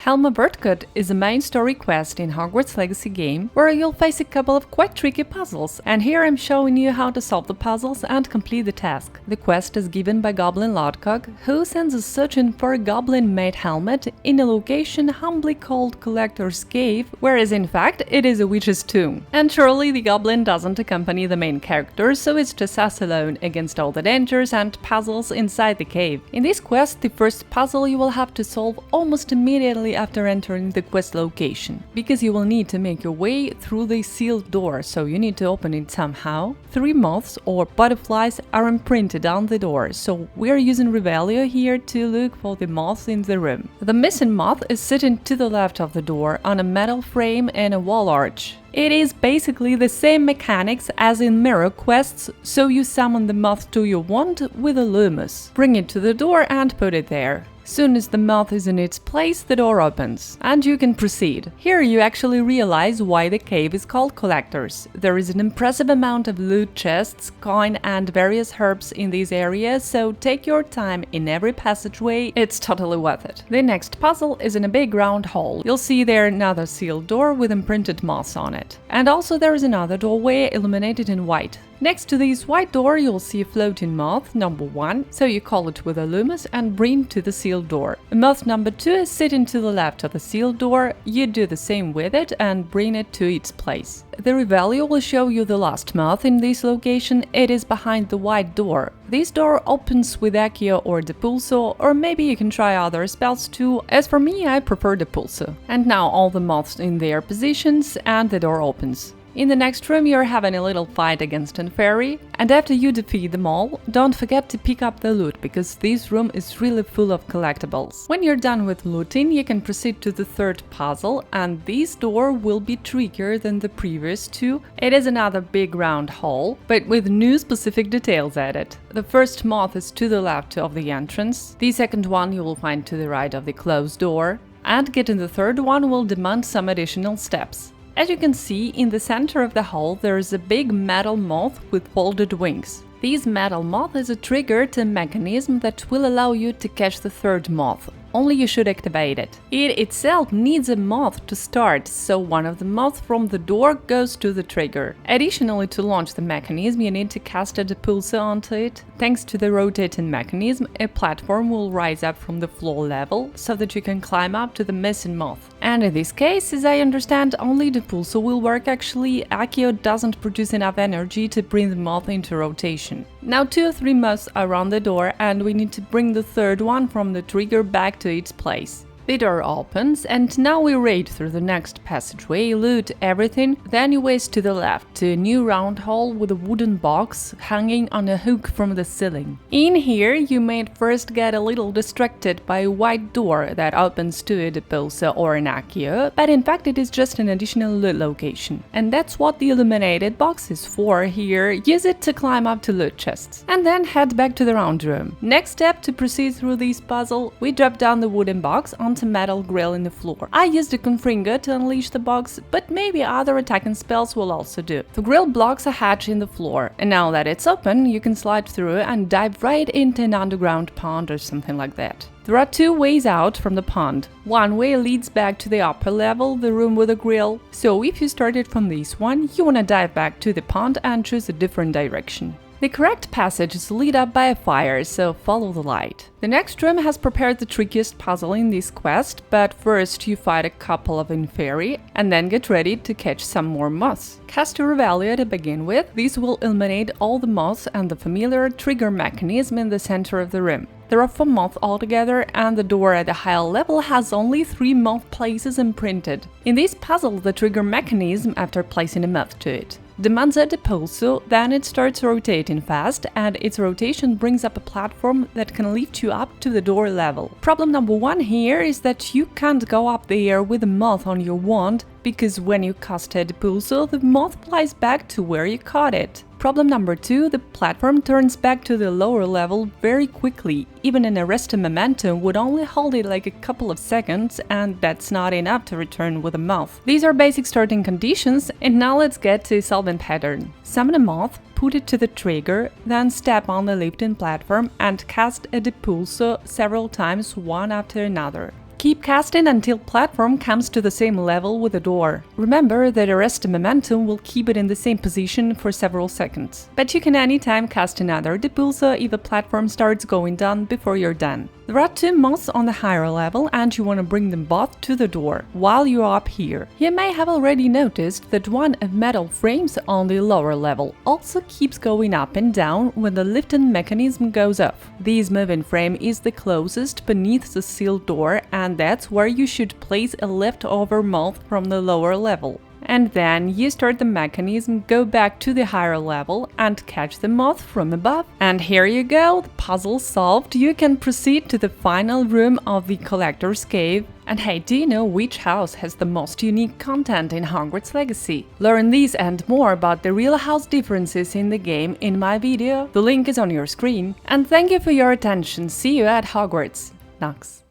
Helm of Urtkot is a main story quest in Hogwarts Legacy game where you'll face a couple of quite tricky puzzles, and here I'm showing you how to solve the puzzles and complete the task. The quest is given by Goblin Lodcock, who sends us searching for a goblin-made helmet in a location humbly called Collector's Cave, whereas in fact it is a witch's tomb. And surely the goblin doesn't accompany the main character, so it's just us alone against all the dangers and puzzles inside the cave. In this quest, the first puzzle you will have to solve almost immediately after entering the quest location, because you will need to make your way through the sealed door, so you need to open it somehow. 3 moths or butterflies are imprinted on the door, so we are using Revelio here to look for the moths in the room. The missing moth is sitting to the left of the door on a metal frame and a wall arch. It is basically the same mechanics as in mirror quests, so you summon the moth to your wand with a Loomis. Bring it to the door and put it there. Soon as the moth is in its place, the door opens, and you can proceed. Here you actually realize why the cave is called Collectors. There is an impressive amount of loot chests, coin and various herbs in these areas, so take your time in every passageway, it's totally worth it. The next puzzle is in a big round hall. You'll see there another sealed door with imprinted moths on it. And also there is another doorway illuminated in white. Next to this white door you'll see a floating moth, number 1, so you call it with a Loomis and bring to the sealed door. Moth number 2 is sitting to the left of the sealed door, you do the same with it and bring it to its place. The Revelio will show you the last moth in this location, it is behind the white door. This door opens with Accio or Depulso, or maybe you can try other spells too. As for me, I prefer Depulso. And now all the moths in their positions and the door opens. In the next room you're having a little fight against a fairy, and after you defeat them all, don't forget to pick up the loot, because this room is really full of collectibles. When you're done with looting, you can proceed to the third puzzle, and this door will be trickier than the previous two. It is another big round hall, but with new specific details added. The first moth is to the left of the entrance, the second one you will find to the right of the closed door, and getting the third one will demand some additional steps. As you can see, in the center of the hall there is a big metal moth with folded wings. This metal moth is a trigger to a mechanism that will allow you to catch the third moth. Only you should activate it. It itself needs a moth to start, so one of the moths from the door goes to the trigger. Additionally, to launch the mechanism, you need to cast a Depulso onto it. Thanks to the rotating mechanism, a platform will rise up from the floor level, so that you can climb up to the missing moth. And in this case, as I understand, only Depulso will work. Actually, Accio doesn't produce enough energy to bring the moth into rotation. Now 2 or 3 moths are on the door, and we need to bring the third one from the trigger back to its place. The door opens, and now we raid through the next passageway, loot everything, then you waste to the left to a new round hall with a wooden box hanging on a hook from the ceiling. In here you may first get a little distracted by a white door that opens to a Depulso or an Accio, but in fact it is just an additional loot location. And that's what the illuminated box is for here, use it to climb up to loot chests. And then head back to the round room. Next step to proceed through this puzzle, we drop down the wooden box onto metal grill in the floor. I used a Confringo to unleash the box, but maybe other attacking spells will also do. The grill blocks a hatch in the floor, and now that it's open, you can slide through and dive right into an underground pond or something like that. There are 2 ways out from the pond. One way leads back to the upper level, the room with a grill, so if you started from this one, you wanna dive back to the pond and choose a different direction. The correct passage is lit up by a fire, so follow the light. The next room has prepared the trickiest puzzle in this quest, but first you fight a couple of Inferi and then get ready to catch some more moths. Cast a Revelio to begin with, this will eliminate all the moths and the familiar trigger mechanism in the center of the room. There are 4 moths altogether, and the door at the higher level has only 3 moth places imprinted. In this puzzle, the trigger mechanism, after placing a moth to it, demands a Depulso, then it starts rotating fast, and its rotation brings up a platform that can lift you up to the door level. Problem number 1 here is that you can't go up there with a moth on your wand, because when you cast a Depulso, the moth flies back to where you caught it. Problem number 2, the platform turns back to the lower level very quickly. Even an arrested momentum would only hold it like a couple of seconds, and that's not enough to return with a moth. These are basic starting conditions, and now let's get to solving pattern. Summon a moth, put it to the trigger, then step on the lifting platform and cast a Depulso several times, one after another. Keep casting until platform comes to the same level with the door. Remember that arrest momentum will keep it in the same position for several seconds. But you can anytime cast another depulsa if the platform starts going down before you're done. There are 2 moths on the higher level and you want to bring them both to the door while you're up here. You may have already noticed that one of metal frames on the lower level also keeps going up and down when the lifting mechanism goes off. This moving frame is the closest beneath the sealed door, and that's where you should place a leftover moth from the lower level. And then you start the mechanism, go back to the higher level and catch the moth from above. And here you go, the puzzle solved. You can proceed to the final room of the collector's cave. And hey, do you know which house has the most unique content in Hogwarts Legacy? Learn this and more about the real house differences in the game in my video. The link is on your screen. And thank you for your attention. See you at Hogwarts. Nox.